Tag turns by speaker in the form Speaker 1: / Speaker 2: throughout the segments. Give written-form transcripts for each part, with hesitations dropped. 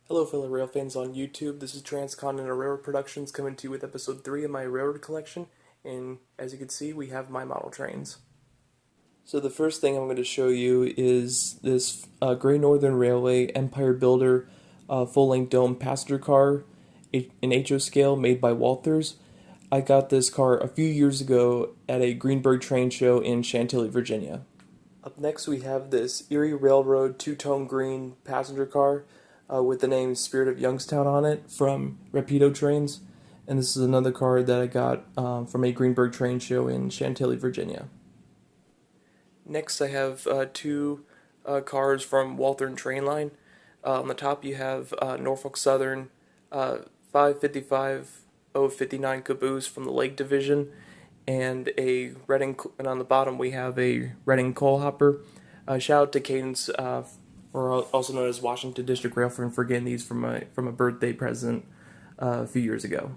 Speaker 1: Hello fellow rail fans on YouTube, this is Transcontinental Railroad Productions coming to you with episode 3 of my railroad collection, and as you can see we have my model trains. So the first thing I'm going to show you is this Great Northern Railway Empire Builder full-length dome passenger car in HO scale made by Walthers. I got this car a few years ago at a Greenberg train show in Chantilly, Virginia. Up next we have this Erie Railroad two-tone green passenger car with the name Spirit of Youngstown on it from Rapido Trains. And this is another car that I got from a Greenberg train show in Chantilly, Virginia. Next I have two cars from Walthern Train Line. On the top you have Norfolk Southern 555-059 caboose from the Lake Division, and and on the bottom we have a Reading coal hopper. Shout out to Cadence, or also known as Washington District Railfan, for getting these from a birthday present a few years ago.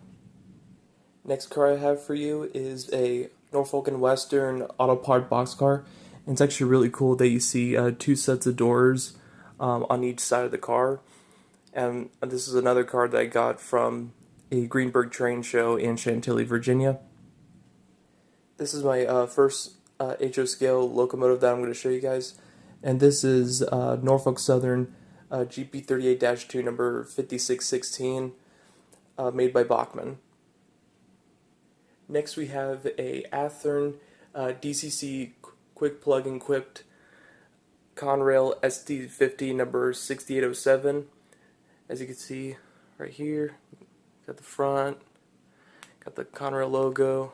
Speaker 1: Next car I have for you is a Norfolk and Western Autopod boxcar. And it's actually really cool that you see two sets of doors on each side of the car. And this is another car that I got from a Greenberg train show in Chantilly, Virginia. This is my first HO scale locomotive that I'm going to show you guys. And this is Norfolk Southern GP38-2 number 5616 made by Bachmann. Next we have a Athearn DCC quick plug and equipped Conrail SD50 number 6807. As you can see right here, got the front, got the Conrail logo,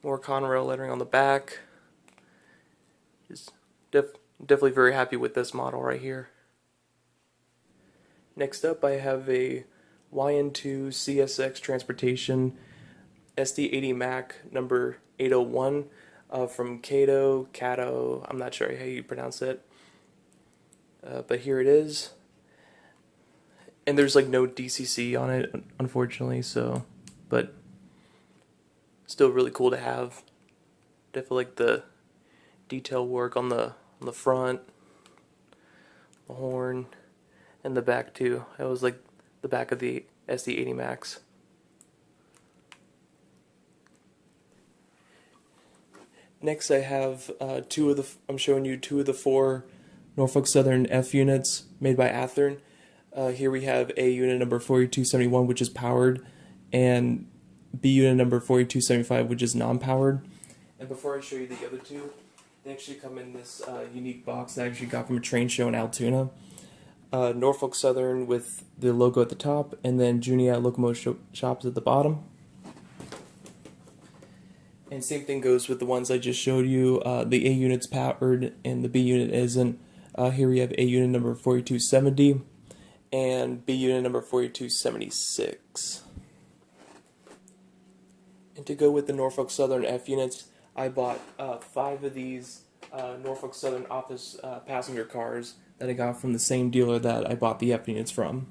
Speaker 1: more Conrail lettering on the back. Just definitely very happy with this model right here. Next up I have a YN2 CSX Transportation SD80 Mac number 801 from Cato, I'm not sure how you pronounce it, but here it is. And there's like no DCC on it, unfortunately, but still really cool to have. Definitely like the detail work on the front, the horn, and the back too. That was like the back of the SD80 Max. Next I have I'm showing you two of the four Norfolk Southern F units made by Athearn. Here we have A unit number 4271, which is powered, and B unit number 4275, which is non-powered. And before I show you the other two, they actually come in this unique box that I actually got from a train show in Altoona. Norfolk Southern with the logo at the top, and then Juniat Locomotive Shops at the bottom. And same thing goes with the ones I just showed you. The A unit's powered and the B unit isn't. Here we have A unit number 4270 and B unit number 4276. And to go with the Norfolk Southern F units, I bought 5 of these Norfolk Southern office passenger cars that I got from the same dealer that I bought the F units from.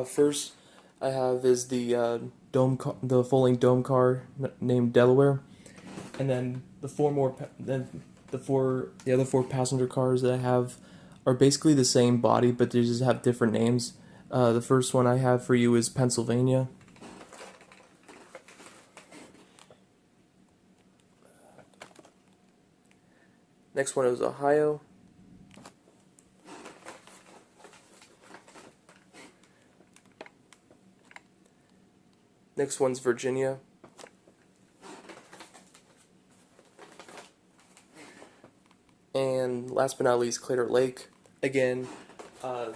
Speaker 1: First I have is the full-length dome car named Delaware, and then the other four passenger cars that I have are basically the same body, but they just have different names. The first one I have for you is Pennsylvania. Next one is Ohio. Next one's Virginia. And last but not least, Crater Lake. Again, the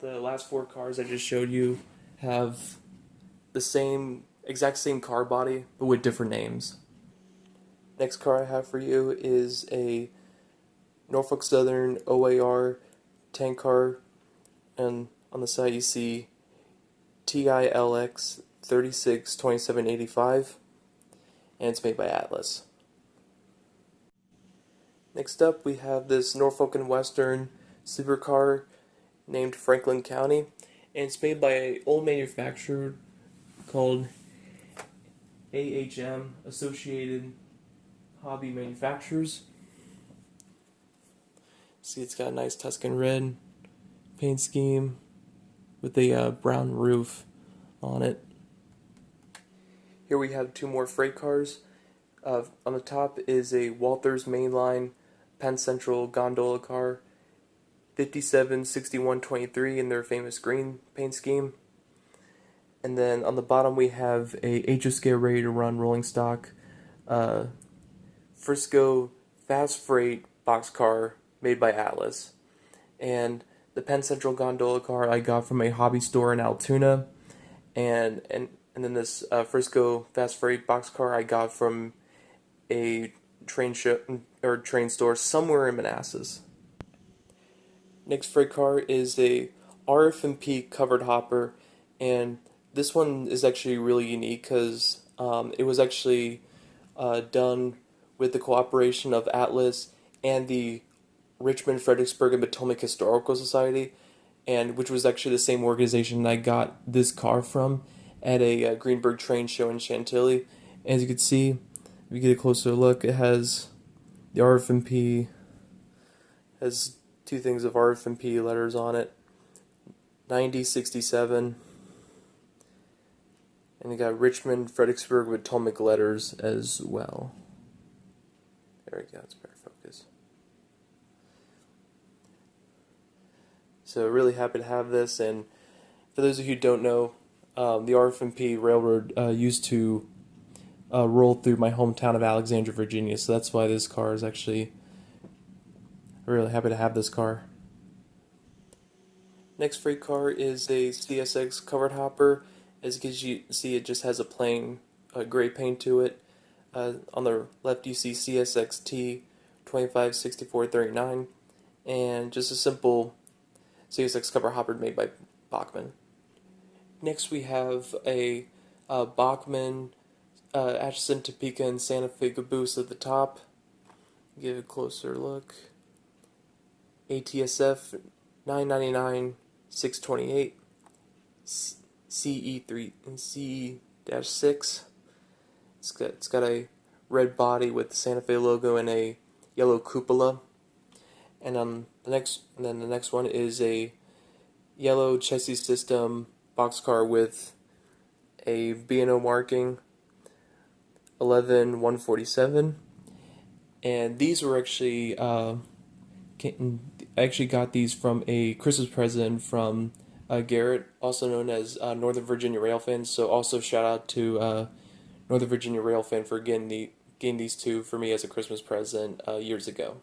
Speaker 1: last four cars I just showed you have the exact same car body, but with different names. Next car I have for you is a Norfolk Southern OAR tank car, and on the side you see TILX 362785, and it's made by Atlas. Next up we have this Norfolk and Western sleeper car named Franklin County, and it's made by an old manufacturer called AHM, Associated Hobby Manufacturers. See, it's got a nice Tuscan red paint scheme with a brown roof on it. Here we have two more freight cars. On the top is a Walther's Mainline Penn Central gondola car, 576123 in their famous green paint scheme. And then on the bottom we have a HSK ready to run rolling stock Frisco fast freight boxcar made by Atlas. And the Penn Central gondola car I got from a hobby store in Altoona, and then this Frisco fast freight boxcar I got from a train store somewhere in Manassas. Next freight car is a RF&P covered hopper, and this one is actually really unique because it was actually done with the cooperation of Atlas and the Richmond, Fredericksburg, and Potomac Historical Society, and which was actually the same organization I got this car from at a Greenberg train show in Chantilly. As you can see, if you get a closer look, it has the RF&P, has two things of RF&P letters on it, 9067, and you got Richmond, Fredericksburg, Potomac letters as well. There we go, it's better focus. So really happy to have this, and for those of you who don't know, the RF&P Railroad used to roll through my hometown of Alexandria, Virginia, so that's why this car is actually really happy to have this car. Next freight car is a CSX covered hopper. As you can see, it just has a plain gray paint to it. On the left you see CSXT 256439, and just a simple CSX cover hopper made by Bachmann. Next we have a Bachmann Atchison, Topeka, and Santa Fe caboose at the top. Give a closer look. ATSF 999 628 CE3 and CE-6. It's got a red body with the Santa Fe logo and a yellow cupola. And the next one is a yellow chassis system boxcar with a B&O marking 11147. And these were actually I actually got these from a Christmas present from Garrett, also known as Northern Virginia Railfan. So also shout out to Northern Virginia Railfan for getting these two for me as a Christmas present years ago.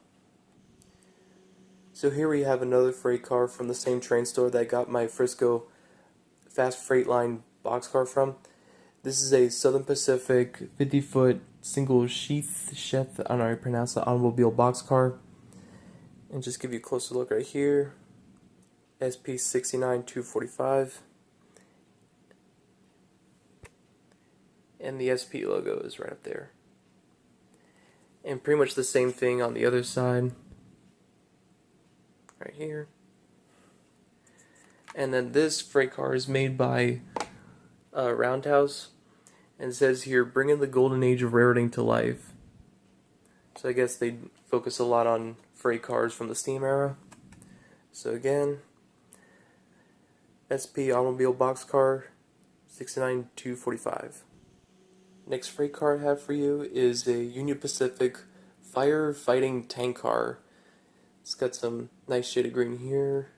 Speaker 1: So here we have another freight car from the same train store that I got my Frisco Fast Freight Line boxcar from. This is a Southern Pacific 50-foot single sheath, I don't know how to pronounce the automobile boxcar. And just give you a closer look right here. SP 69245. And the SP logo is right up there. And pretty much the same thing on the other side. Right here. And then this freight car is made by Roundhouse, and it says here, bringing the golden age of railroading to life. So I guess they focus a lot on freight cars from the steam era. So again, SP automobile boxcar 69245. Next freight car I have for you is a Union Pacific firefighting tank car. It's got some nice shade of green here.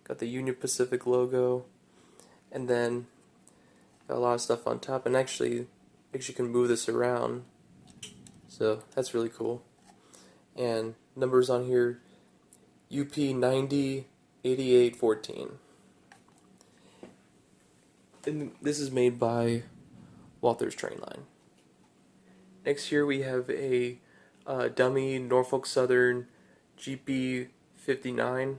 Speaker 1: Got the Union Pacific logo, and then got a lot of stuff on top, and actually can move this around, so that's really cool. And numbers on here, UP 908814. And this is made by Walther's Train Line. Next here we have a dummy Norfolk Southern GP 59.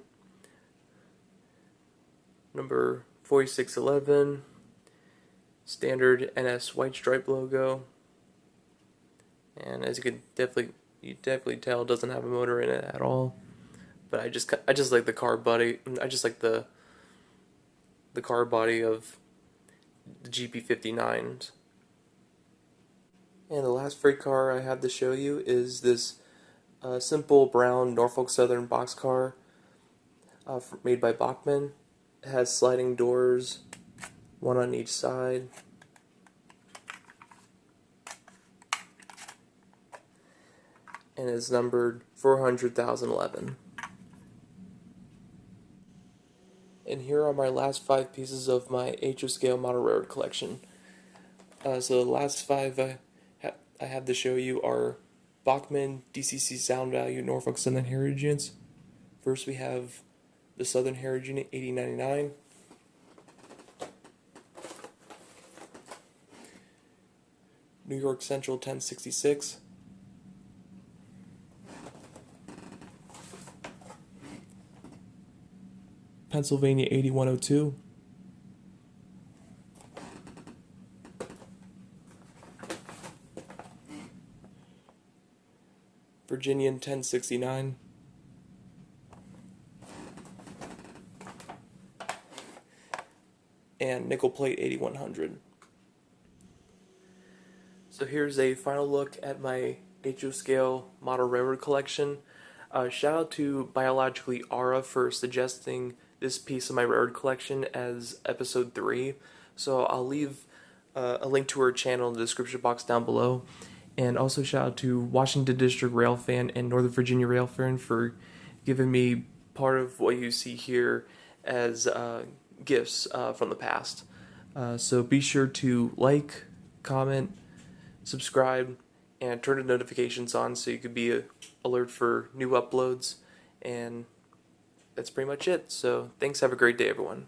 Speaker 1: Number 4611, standard NS white stripe logo, and as you can definitely tell, it doesn't have a motor in it at all. But I just like the car body. I just like the car body of the GP59s. And the last freight car I have to show you is this A simple brown Norfolk Southern boxcar made by Bachmann. It has sliding doors, one on each side. And is numbered 400,011. And here are my last 5 pieces of my HO scale model railroad collection. So the last 5 I have to show you are Bachmann DCC Sound Value Norfolk Southern Heritage Units. First we have the Southern Heritage Unit 8099. New York Central 1066. Pennsylvania 8102. Virginian 1069. And nickel plate 8100. So here's a final look at my HO scale model railroad collection. Shout out to Biologically Ara for suggesting this piece of my railroad collection as episode 3. So I'll leave a link to her channel in the description box down below. And also shout out to Washington District Railfan and Northern Virginia Railfan for giving me part of what you see here as gifts from the past. So be sure to like, comment, subscribe, and turn the notifications on so you could be alert for new uploads. And that's pretty much it. So thanks, have a great day, everyone.